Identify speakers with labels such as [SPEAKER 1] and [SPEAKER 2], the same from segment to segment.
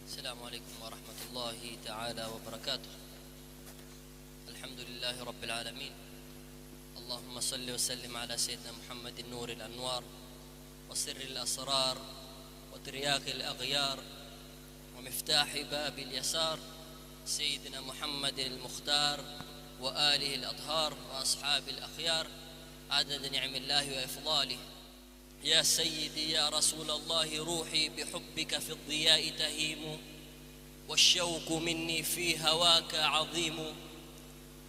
[SPEAKER 1] السلام عليكم ورحمة الله تعالى وبركاته. الحمد لله رب العالمين. اللهم صل وسلم على سيدنا محمد النور الأنوار وسر الأسرار وترياق الأغيار ومفتاح باب اليسار سيدنا محمد المختار وآله الأطهار وأصحاب الأخيار عدد نعم الله وإفضاله. يا سيدي يا رسول الله روحي بحبك في الضياء تهيم والشوق مني في هواك عظيم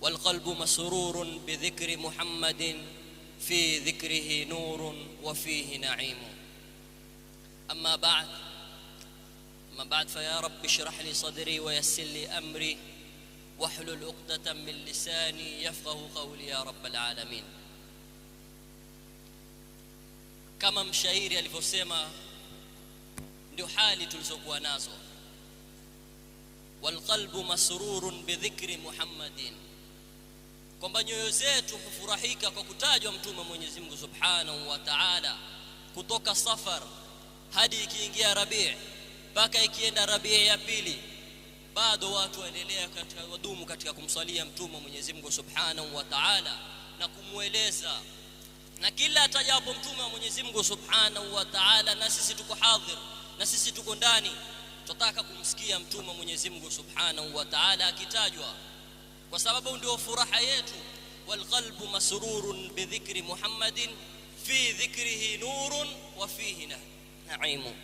[SPEAKER 1] والقلب مسرور بذكر محمد في ذكره نور وفيه نعيم. أما بعد فيا رب اشرح لي صدري ويسر لي أمري واحلل عقدة من لساني يفقه قولي يا رب العالمين. Kama mshairi alivyosema ndio hali tulizokuwa nazo. Walqalbu masrurun bidhikri Muhammadin, kwamba nyoyo zetu hufurahika kwa kutajwa mtume Mwenyezi Mungu Subhanahu wa Ta'ala, kutoka Safar hadi ikiingia Rabi' mpaka ikienda Rabi' ya pili, bado watu waendelea katika wadumu katika kumsalia mtume Mwenyezi Mungu Subhanahu wa Ta'ala na kumueleza. Na kila atajapo mtume wa Mwenyezi Mungu Subhanahu wa Ta'ala, na sisi tuko hadhir, na sisi tuko ndani, tunataka kumsikia mtume wa Mwenyezi Mungu Subhanahu wa Ta'ala akitajwa, kwa sababu ndio furaha yetu. Walqalbu masrurun bidhikri Muhammadin fi dhikrihi nurun wa fihi na'imu.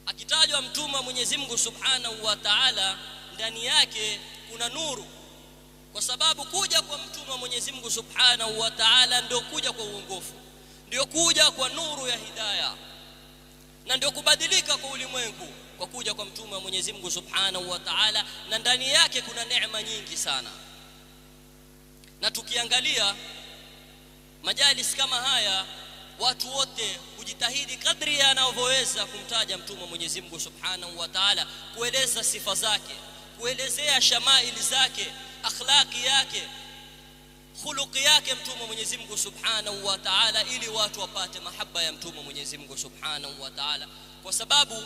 [SPEAKER 1] Akitajwa mtume wa Mwenyezi Mungu Subhanahu wa Ta'ala, ndani yake kuna nuru, kwa sababu kuja kwa mtume wa Mwenyezi Mungu Subhanahu wa Ta'ala ndio kuja kwa uongofu, ndio kuja kwa nuru ya hidayah, na ndio kubadilika kwa ulimwengu kwa kuja kwa mtume wa Mwenyezi Mungu Subhanahu wa Ta'ala, na ndani yake kuna neema nyingi sana. Na tukiangalia majalis kama haya, watu wote kujitahidi kadri yanavyoweza kumtaja mtume wa Mwenyezi Mungu Subhanahu wa Ta'ala, kueleza sifa zake, kuelezea shamaili zake, akhlaqi yake, khuluqi yake mtume Mwenyezi Mungu Subhanahu wa Ta'ala, ili watu wapate mahaba ya mtume Mwenyezi Mungu Subhanahu wa Ta'ala. Kwa sababu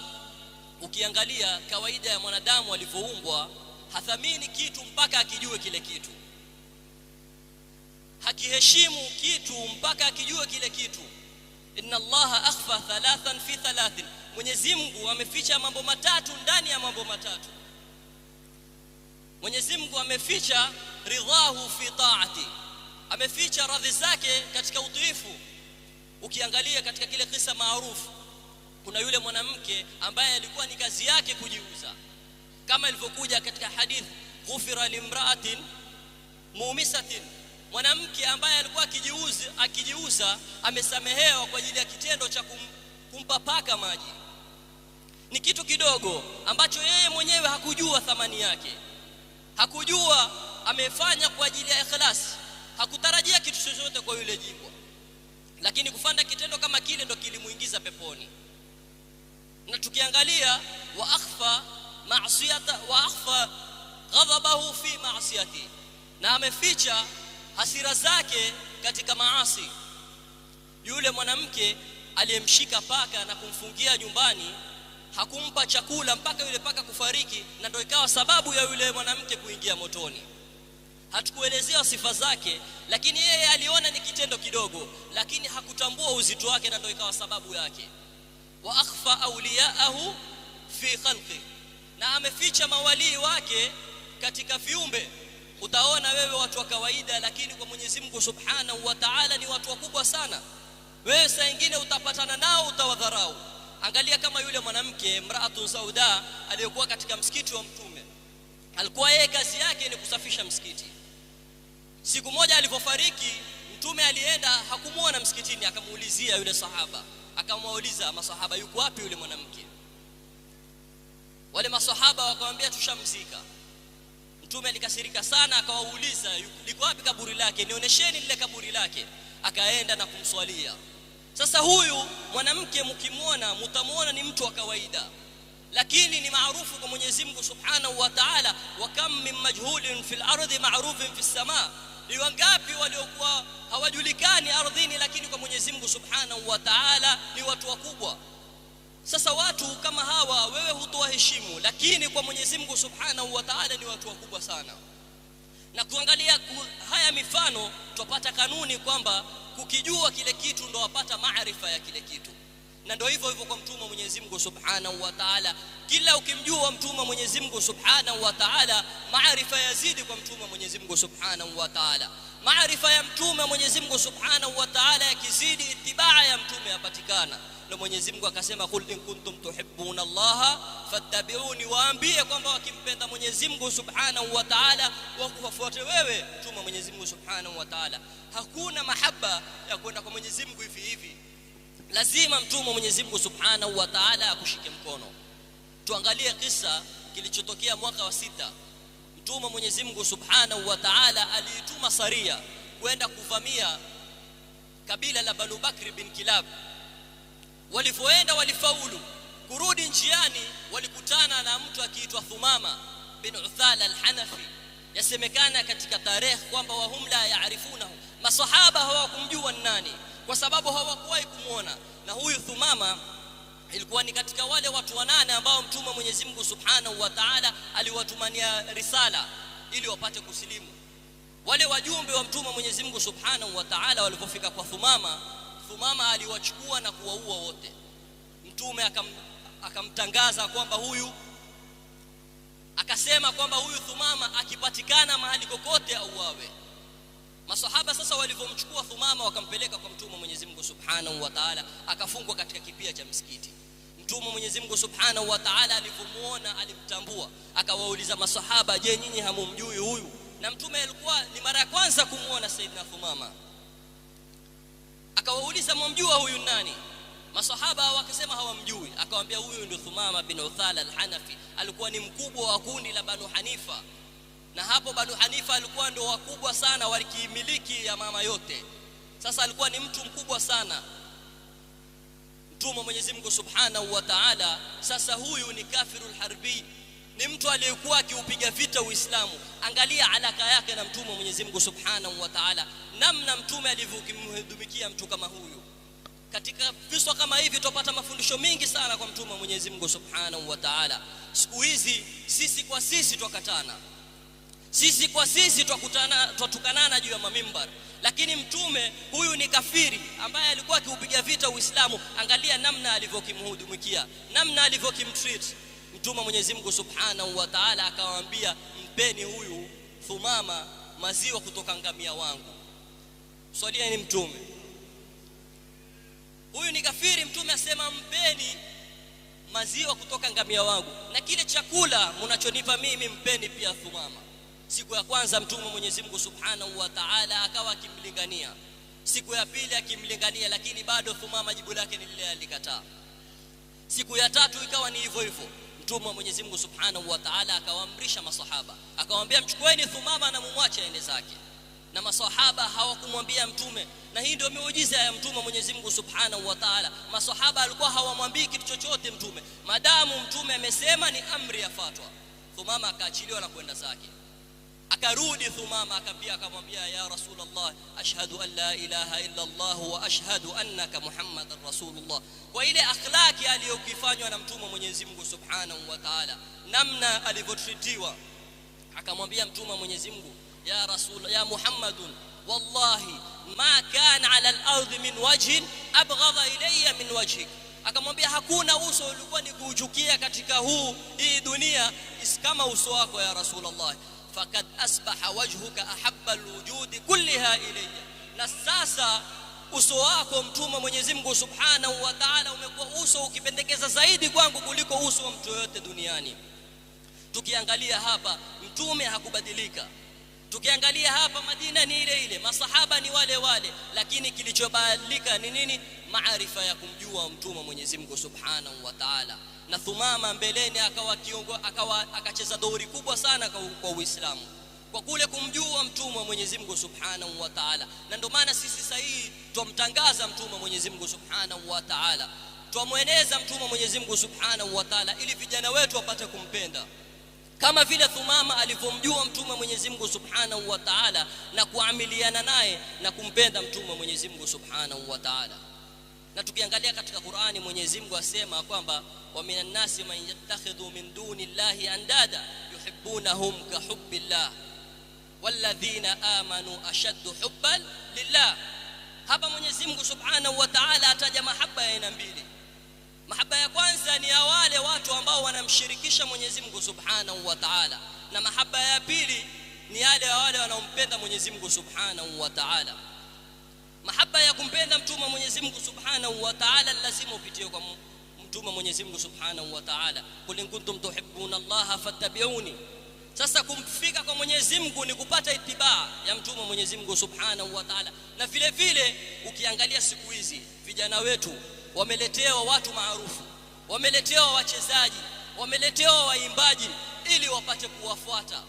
[SPEAKER 1] ukiangalia kawaida ya mwanadamu alivyoumbwa, hathamini kitu mpaka akijue kile kitu, hakiheshimu kitu mpaka akijue kile kitu. Inna Allaha akhfa thalathan fi thalathin, Mwenyezi Mungu ameficha mambo matatu ndani ya mambo matatu. Mwenyezi Mungu ameficha ridhahu fi ta'ati, ameficha radhi zake katika utiifu. Ukiangalia katika kile kisa maarufu, kuna yule mwanamke ambaye alikuwa ni kazi yake kujiuza, kama ilivyokuja katika hadith, ghufira limra'atin mumisatin, mwanamke ambaye alikuwa akijiuza amesamehewa kwa ajili ya kitendo cha kumpa paka maji. Ni kitu kidogo ambacho yeye mwenyewe hakujua thamani yake, hakujua amefanya kwa ajili ya ikhlas, hakutarajia kitu chochote kwa yule jibwa, lakini kufanya kitendo kama kile ndo kilimuingiza peponi. Na tukiangalia wa akhfa ma'siyata wa akhfa ghadabahu fi ma'siyati, na ameficha hasira zake katika maasi. Yule mwanamke aliyemshika paka na kumfungia nyumbani, hakumpa chakula mpaka yule paka kufariki, na ndio ikawa sababu ya yule mwanamke kuingia motoni. Hatukuelezea sifa zake, lakini yeye aliona ni kitendo kidogo, lakini hakutambua uzito wake, na ndio ikawa sababu yake. Wa akhfa awliyaahu fi khalqi, na ameficha mawalii wake katika viumbe. Utaona wewe watu wa kawaida, lakini kwa Mwenyezi Mungu Subhanahu wa Ta'ala ni watu wakubwa sana. Wewe saa nyingine utapatana nao utawadharau. Angalia kama yule mwanamke mraatun sauda aliyokuwa katika msikiti wa mtume, alikuwa yeye kazi yake ni kusafisha msikiti. Siku moja alipofariki mtume alienda, hakumuona msikitini, akamuulizia yule sahaba, akamuuliza masahaba, yuko wapi yule mwanamke? Wale masahaba wakamwambia tushamzika. Mtume alikasirika sana, akawauliza liko wapi kaburi lake, nionyesheni lile kaburi lake. Akaenda na kumswalia. Sasa huyu mwanamke mkimuona mtamuona ni mtu wa kawaida, lakini ni maarufu kwa Mwenyezi Mungu Subhanahu wa Ta'ala. Wa kam min majhulin fil ardi ma'rufin fis samaa, ni wangapi waliokuwa hawajulikani ardhini, lakini kwa Mwenyezi Mungu Subhanahu wa Ta'ala ni watu wakubwa. Sasa watu kama hawa wewe hutoa heshima, lakini kwa Mwenyezi Mungu Subhanahu wa Ta'ala ni watu wakubwa sana. Na kuangalia haya mifano tupata kanuni kwamba kukijua kile kitu ndo wapata maarifa ya kile kitu. Na ndio hivyo hivyo kwa mtume Mwenyezi Mungu Subhanahu wa Ta'ala, kila ukimjua mtume Mwenyezi Mungu Subhanahu wa Ta'ala maarifa yazidi kwa mtume Mwenyezi Mungu Subhanahu wa Ta'ala. Maarifa ya mtume Mwenyezi Mungu Subhanahu wa Ta'ala yakizidi, itibaa ya mtume yapatikana. Na Mwenyezi Mungu akasema kul in kuntum tuhibbuna Allah fattabi'uni, waambie kwamba wakimpenda Mwenyezi Mungu Subhanahu wa Ta'ala wakufuate wewe mtume Mwenyezi Mungu Subhanahu wa Ta'ala. Hakuna mahaba ya kwenda kwa Mwenyezi Mungu hivi hivi, lazima mtume Mwenyezi Mungu Subhanahu wa Ta'ala akushike mkono. Tuangalie kisa kilichotokea mwaka wa 6. Mtume Mwenyezi Mungu Subhanahu wa Ta'ala aliituma saria kwenda kuvamia kabila la Banu Bakr bin Kilab. Walipoenda walifaulu, kurudi njiani walikutana na mtu akiitwa Thumama bin Uthala al-Hanafi. Yasemekana katika tarehe kwamba wahum la yaarifunahu, masahaba hawakumjua nani kwa sababu hawakuwahi kumuona. Na huyu Thumama ilikuwa ni katika wale watu 8 ambao mtume Mwenyezi Mungu Subhanahu wa Ta'ala aliwatumania risala ili wapate kusilimu. Wale wajumbe wa mtume Mwenyezi Mungu Subhanahu wa Ta'ala walipofika kwa Thumama aliwachukua na kuwaua wote. Mtume akamtangaza kwamba akasema kwamba huyu Thumama akipatikana mahali kokote auawe. Masahaba sasa walivomchukua Thumama wakampeleka kwa mtume Mwenyezi Mungu Subhanahu wa Ta'ala, akafungwa katika kipia cha msikiti. Mtume Mwenyezi Mungu Subhanahu wa Ta'ala alivomuona alimtambua, akawauliza masahaba, je, nyinyi hamumjui huyu? Na mtume alikuwa ni mara ya kwanza kumuona Saidina Thumama. Akawauliza, mumjua huyu nani? Masahaba wakasema hawamjui. Akamwambia, huyu ndio Thumama bin Uthala al-Hanafi, alikuwa ni mkubwa wa kundi la Banu Hanifa. Na hapo Banu Hanifa alikuwa ndio wakubwa sana walikimiliki ya mama yote. Sasa alikuwa ni mtu mkubwa sana. Mtume Mwenyezi Mungu Subhanahu wa Ta'ala, sasa huyu ni kafirul harbi, ni mtu aliyekuwa akiupiga vita Uislamu. Angalia alaka yake na mtume Mwenyezi Mungu Subhanahu wa Ta'ala, namna mtume alivyomhudumikia mtu kama huyu. Katika visa kama hivi tupata mafundisho mengi sana kwa mtume Mwenyezi Mungu Subhanahu wa Ta'ala. Siku hizi sisi kwa sisi twakatana, sisi kwa sisi twatukanana juu ya mamimbar, lakini mtume huyu ni kafiri ambaye alikuwa akiupiga vita Uislamu. Angalia namna alivyokimhudumikia, namna alivyokimtreat. Mtume Mwenyezi Mungu Subhanahu wa Ta'ala akawaambia, mpeni huyu Thumama maziwa kutoka ngamia wangu. Swalia ni mtume huyu ni kafiri, mtume asema mpeni maziwa kutoka ngamia wangu, na kile chakula mnachonipa mimi mpeni pia Thumama. Siku ya kwanza mtume Mwenyezi Mungu Subhanahu wa Ta'ala akawa akimlingania, siku ya pili akimlingania, lakini bado Thumama jibu lake ni lile alikataa. Siku ya tatu ikawa ni hivyo hivyo. Mtume Mwenyezi Mungu Subhanahu wa Ta'ala akawaamrisha masahaba, akamwambia, mchukueni Thumama na mumwache aende zake. Na masahaba hawakumwambia mtume, na hii ndio miujiza ya mtume Mwenyezi Mungu Subhanahu wa Ta'ala. Masahaba alikuwa hawamwambii kitu chochote mtume, madamu mtume amesema ni amri ya fatwa. Thumama akaachiliwa na kwenda zake. Akarudi Thumama akamwambia, ya Rasulullah, ashhadu an la ilaha illa Allah wa ashhadu annaka Muhammadar Rasulullah. Kwa ile akhlaki aliyokifanywa na mtume Mwenyezi Mungu Subhanahu wa Ta'ala, namna alivyotritiwa, akamwambia mtume Mwenyezi Mungu, ya Rasul ya Muhammadun, wallahi ma kana ala al-ardh min wajhin abghadha ilayya min wajhik. Akamwambia, hakuna uso ulikuwa nikuchukia katika hii dunia kama uso wako ya Rasulullah. Fakad asbaha wajhuka ahabba alwujudi kulliha ilayya. Na sasa uso wako mtume Mwenyezi Mungu Subhanahu wa Ta'ala umekuwa uso ukipendekeza zaidi kwangu kuliko uso wa mtu yote duniani. Tukiangalia hapa mtume hakubadilika, tukiangalia hapa Madina ni ile ile, masahaba ni wale wale, lakini kilichobadilika ni nini? Maarifa ya kumjua mtume Mwenyezi Mungu Subhanahu wa Ta'ala. Na Thumama mbeleni akacheza dori kubwa sana kwa Uislamu kwa kule kumjua mtume Mwenyezi Mungu Subhanahu wa Ta'ala. Na ndio maana sisi sahihi tumtangaza mtume Mwenyezi Mungu Subhanahu wa Ta'ala, tumweneza mtume Mwenyezi Mungu Subhanahu wa Ta'ala ili vijana wetu wapate kumpenda kama vile Thumama alivyomjua mtume Mwenyezi Mungu Subhanahu wa Ta'ala na kuamiliana naye na kumpenda mtume Mwenyezi Mungu Subhanahu wa Ta'ala. Na tukiangalia katika Qur'ani Mwenyezi Mungu asema kwamba wa minan nasi man yattakhidhu min duni llahi andada yuhibbunahum ka hubbillah walladhina amanu ashaddu hubban lillah. Hapa Mwenyezi Mungu Subhanahu wa Ta'ala ataja mahaba ya aina mbili. Mahaba ya kwanza ni ya wale watu ambao wanamshirikisha Mwenyezi Mungu Subhanahu wa Ta'ala, na mahaba ya pili ni wale wanaompenda Mwenyezi Mungu Subhanahu wa Ta'ala. Mahaba ya kumpenda mtume Mwenyezi Mungu Subhanahu wa Ta'ala lazima upitie kwa mtume Mwenyezi Mungu Subhanahu wa Ta'ala, qul in kuntum tuhibbuna Allaha fattabi'uni. Sasa kumfika kwa Mwenyezi Mungu ni kupata itibaa ya mtume Mwenyezi Mungu Subhanahu wa Ta'ala. Na vile vile ukiangalia siku hizi vijana wetu wameletewa watu maarufu, wameletewa wachezaji, wameletewa waimbaji ili wapate kuwafuata.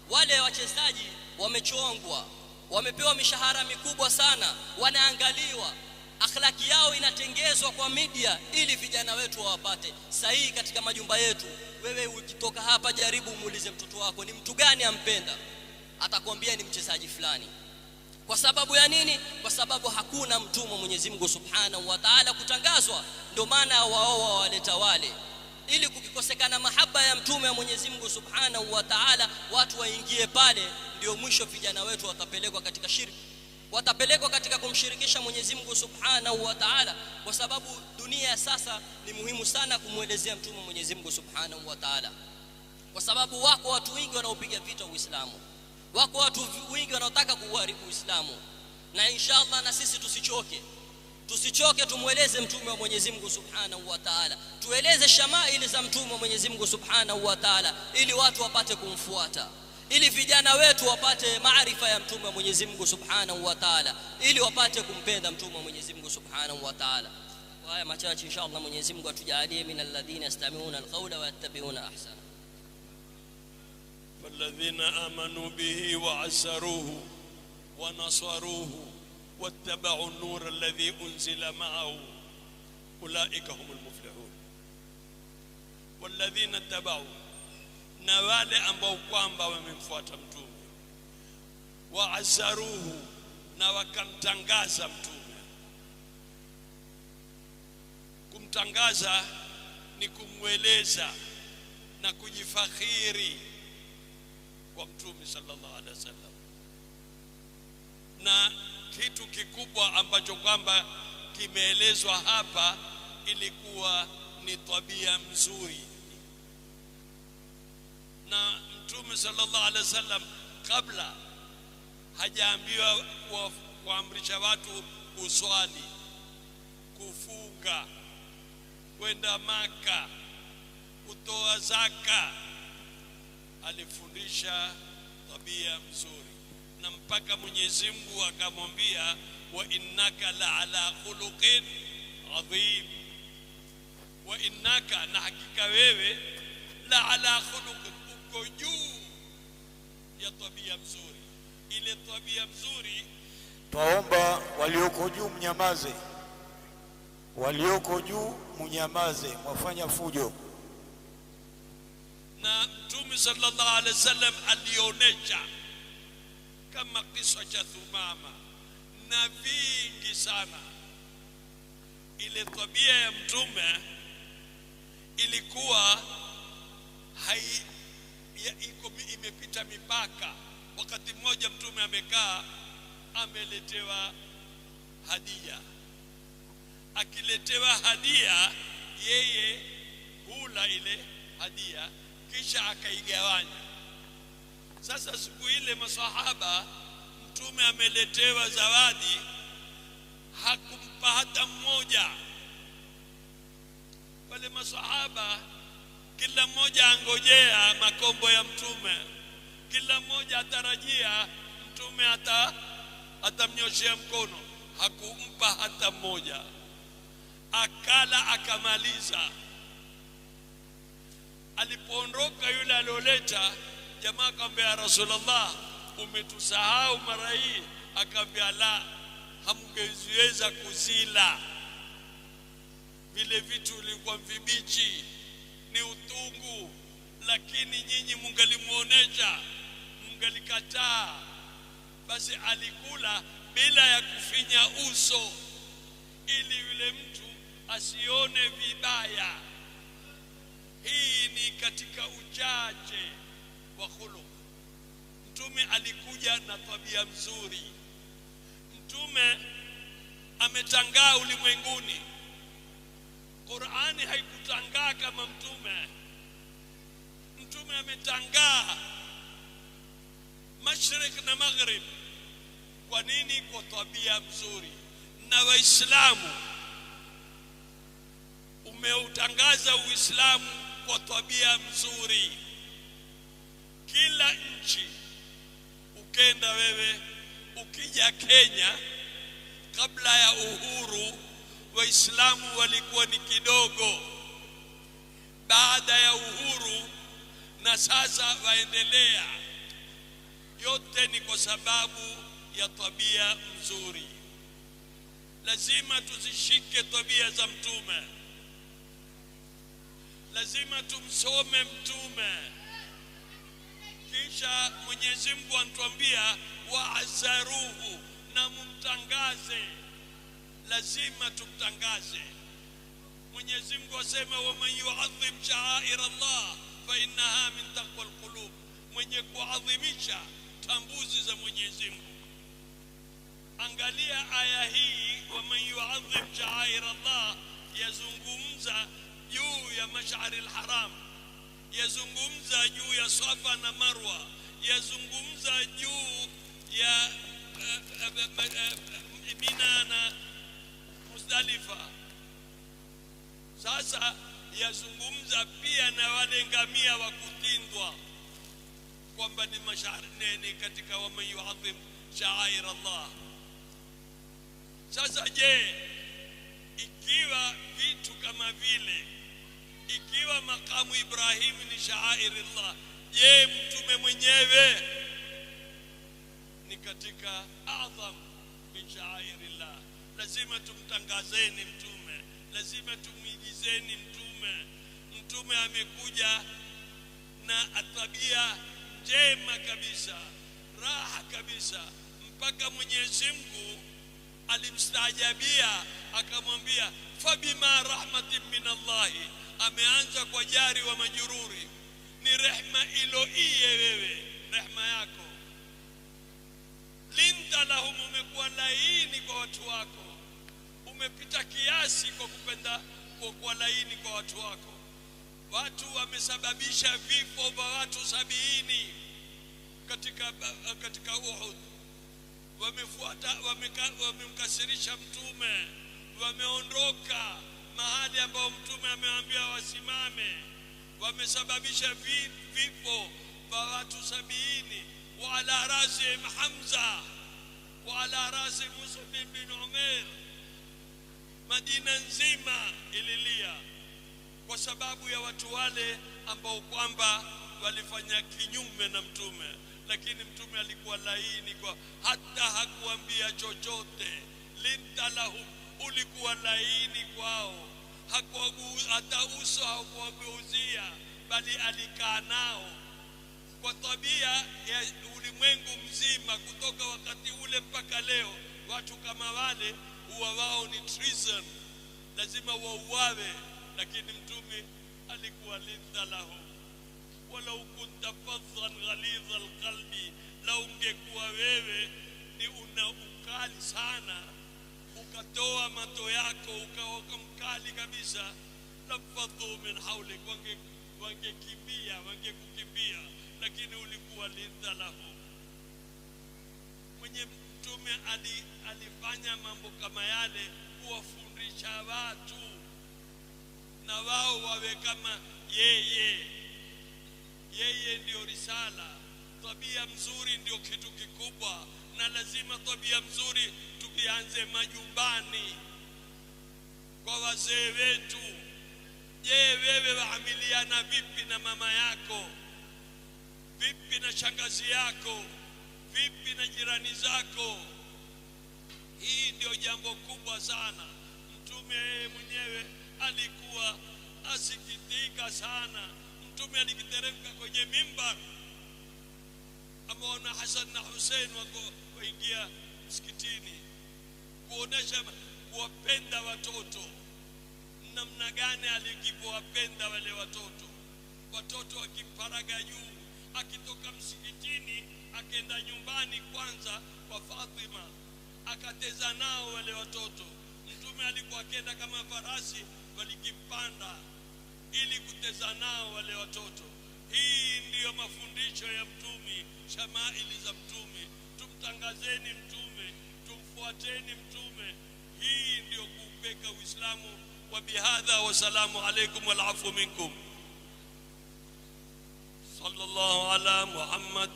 [SPEAKER 1] Wale wachezaji wamechongwa, wamepewa mishahara mikubwa sana, wanaangaliwa, akhlaki yao inatengezwa kwa media ili vijana wetu wawapate. Sahihi katika majumba yetu, wewe ukitoka hapa jaribu muulize mtoto wako ni mtu gani ampenda, atakwambia ni mchezaji fulani. Kwa sababu ya nini? Kwa sababu hakuna mtume Mwenyezi Mungu Subhanahu wa Ta'ala kutangazwa, ndio maana wao waleta wale. Ili kukikosekana mahaba ya mtume wa Mwenyezi Mungu Subhanahu wa Ta'ala, watu waingie pale, ndio mwisho vijana wetu watapelekwa katika shirki, watapelekwa katika kumshirikisha Mwenyezi Mungu Subhanahu wa Ta'ala. Kwa sababu dunia sasa ni muhimu sana kumuelezea mtume Mwenyezi Mungu Subhanahu wa Ta'ala, kwa sababu wako watu wengi wanaopiga vita Uislamu, wako watu wengi wanaotaka kuharibu Uislamu. Na inshallah na sisi tusichoke tumueleze mtume wa Mwenyezi Mungu Subhanahu wa Ta'ala, tueleze shamaili za mtume wa Mwenyezi Mungu Subhanahu wa Ta'ala, ili watu wapate kumfuata, ili vijana wetu wapate maarifa ya mtume wa Mwenyezi Mungu Subhanahu wa Ta'ala, ili wapate kumpenda mtume wa Mwenyezi Mungu Subhanahu wa Ta'ala. Kwa haya machache inshallah Mwenyezi Mungu atujalie minal ladhina yastami'una alqawla wa yattabi'una ahsana.
[SPEAKER 2] فالذين آمنوا به وعزروه ونصروه واتبعوا النور الذي أنزل معه أولئك هم المفلحون. والذين اتبعوا نوال ambao kwamba wamemfuata mtume, waazzaruhu na wakamtangaza mtume. Kumtangaza ni kumweleza na kujifakhiri kwa mtume sallallahu alaihi wasallam. Na kitu kikubwa ambacho kwamba kimeelezwa hapa ilikuwa ni tabia nzuri. Na mtume sallallahu alaihi wasallam kabla hajaambiwa kuamrisha watu kuswali, kufunga, kwenda Maka, kutoa zaka, alifundisha tabia nzuri. Na mpaka Mwenyezi Mungu akamwambia wa innaka la ala khuluqin adhim, wa innaka, na hakika wewe, la ala khuluqin, uko juu ya tabia nzuri. Ile tabia nzuri,
[SPEAKER 3] twaomba walioko juu mnyamaze, walioko juu mnyamaze, mwafanya fujo.
[SPEAKER 2] Na mtume sallallahu alaihi wasallam alionesha kama kisa cha Thumama na vingi sana. Ile tabia ya mtume ilikuwa imepita mipaka. Wakati mmoja mtume amekaa, ameletewa hadia. Akiletewa hadia, yeye hula ile hadia kisha akaigawanya. Sasa siku ile masahaba, mtume ameletewa zawadi, hakumpa hata mmoja. Wale masahaba kila mmoja angojea makombo ya mtume, kila mmoja atarajia mtume atamnyoshea mkono. Hakumpa hata mmoja. Akala akamaliza. Alipoondoka yule alioleta, jamaa akamwambia Rasulullah, umetusahau mara hii? Akamwambia la, hamngeziweza kuzila. Vile vitu vilikuwa vibichi, ni utungu, lakini nyinyi mungalimuonesha, mungalikataa. Basi alikula bila ya kufinya uso, ili yule mtu asione vibaya. Hii ni katika uchache wa khuluq. Mtume alikuja na tabia nzuri. Mtume ametangaa ulimwenguni. Qur'ani haikutangaa kama mtume. Mtume ametangaa mashrik na maghrib. Kwa nini? Kwa tabia nzuri. Na Waislamu umeutangaza Uislamu kwa tabia nzuri. Kila nchi ukenda wewe, ukija Kenya kabla ya uhuru Waislamu walikuwa ni kidogo. Baada ya uhuru na sasa waendelea. Yote ni kwa sababu ya tabia nzuri. Lazima tuzishike tabia za mtume. Lazima tumsome mtume. Kisha Mwenyezi Mungu anatuambia wa'azaruhu, na mumtangaze. Lazima tumtangaze. Mwenyezi Mungu asema waman yu'adhim sha'air Allah fa innaha min taqwal qulub. Mwenye kuadhimisha tambuzi za Mwenyezi Mungu. Angalia aya hii, waman yu'adhim sha'air Allah, yazungumza juu ya mash'ar al-haram, yazungumza juu ya Safa na Marwa, yazungumza juu ya Mina na Muzdalifa. Sasa yazungumza pia na wale ngamia wa kutindwa, kwamba ni mash'ar ni katika waman yu'adhim sha'air Allah. Sasa je, ikiwa vitu kama vile, ikiwa makamu Ibrahim ni sha'airillah, je mtume mwenyewe ni katika adham min sha'airillah? Lazima tumtangazeni mtume, lazima tumwigizeni mtume. Mtume amekuja na tabia njema kabisa, raha kabisa, mpaka Mwenyezi Mungu alimstaajabia akamwambia fabima rahmatin min Allah. Ameanza kwa jari wa majururi, ni rehma ilo iye wewe, rehma yako. Linda lahum, umekuwa laini kwa watu wako, umepita kiasi kwa kupenda kwa laini kwa watu wako. Watu wamesababisha vifo vya watu 70 katika Uhud. Wamefuata, wamemkasirisha mtume, wameondoka mahali ambao mtume amewaambia wasimame, wamesababisha vifo vya watu 70. Wa ala rasi Hamza wa ala rasi Mus'ab bin Umair. Madina nzima ililia kwa sababu ya watu wale ambao kwamba walifanya kinyume na mtume. Lakini mtume alikuwa laini, kwa hata hakuambia chochote. Linta lahum, ulikuwa laini kwao, hata uso hakuwageuzia, bali alikaa nao. Kwa tabia ya ulimwengu mzima kutoka wakati ule mpaka leo, watu kama wale huwa wao ni treason, lazima wauawe. Lakini mtume alikuwa linta lahum. Walau kunta fadhan ghalidha alqalbi, lau ungekuwa wewe ni una ukali sana, ukatoa mato yako ukawa mkali kabisa, lafadhu min hawlik, wangekimbia, wangekukimbia. Lakini ulikuwa linda lahu. Mwenye mtume alifanya mambo kama yale kuwafundisha watu na wao wawe kama yeye. Yeye ndio risala. Tabia mzuri ndio kitu kikubwa, na lazima tabia mzuri tukianze majumbani kwa wazee wetu. Je, wewe waamiliana vipi na mama yako? Vipi na shangazi yako? Vipi na jirani zako? Hii ndio jambo kubwa sana. Mtume mwenyewe alikuwa asikitika sana. Mtume alikiteremka kwenye mimbar, ameona Hassan na Hussein wako waingia msikitini, kuonesha kuwapenda watoto. namna gani alivyowapenda wale watoto. Watoto wakimparaga juu, akitoka msikitini akaenda nyumbani kwanza kwa Fatima akateza nao wale watoto. Mtume alikuwa akenda kama farasi walikimpanda ili kuteza nao wale watoto. Hii ndiyo mafundisho ya Mtume, shamaili za Mtume. Tumtangazeni Mtume, tumfuateni Mtume. Hii ndiyo kuupeka Uislamu. Wa bihadha wa salamu alaykum wal afu minkum. Sallallahu ala Muhammad.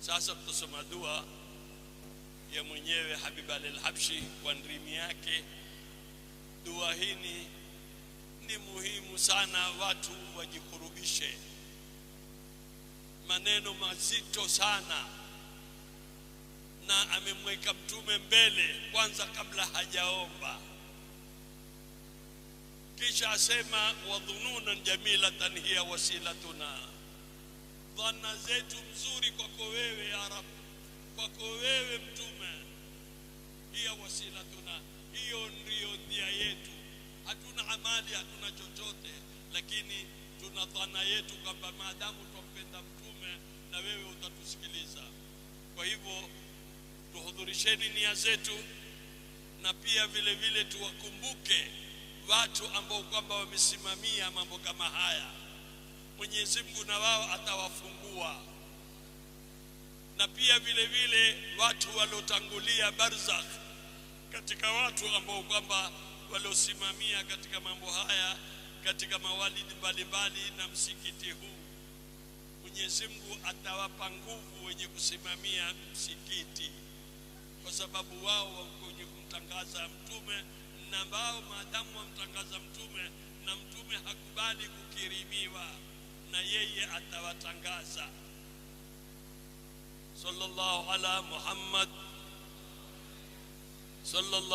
[SPEAKER 2] Sasa tutasoma dua ya mwenyewe Habib Ali al-Habshi kwa ndimi yake. Dua hii ni muhimu sana watu wajikurubishe. Maneno mazito sana, na amemweka Mtume mbele kwanza kabla hajaomba. Kisha asema wadhununan jamilatan hiya wasilatuna, dhanna zetu mzuri kwako wewe ya Rabb, kwako wewe Mtume, hiya wasilatuna, hiyo ndio njia yetu. Hatuna amali, hatuna chochote, lakini tuna dhana yetu kwamba maadamu tumpenda Mtume na wewe utatusikiliza. Kwa hivyo tuhudhurisheni nia zetu, na pia vile vile tuwakumbuke watu ambao kwamba wamesimamia mambo kama haya. Mwenyezi Mungu na wao atawafungua. Na pia vile vile watu waliotangulia barzakh, katika watu ambao kwamba waliosimamia katika mambo haya katika mawalidi mbalimbali na msikiti huu. Mwenyezi Mungu atawapa nguvu wenye kusimamia msikiti, kwa sababu wao wako wenye kumtangaza Mtume, na wao maadamu wamtangaza Mtume na Mtume hakubali kukirimiwa, na yeye atawatangaza. Sallallahu ala Muhammad sallallahu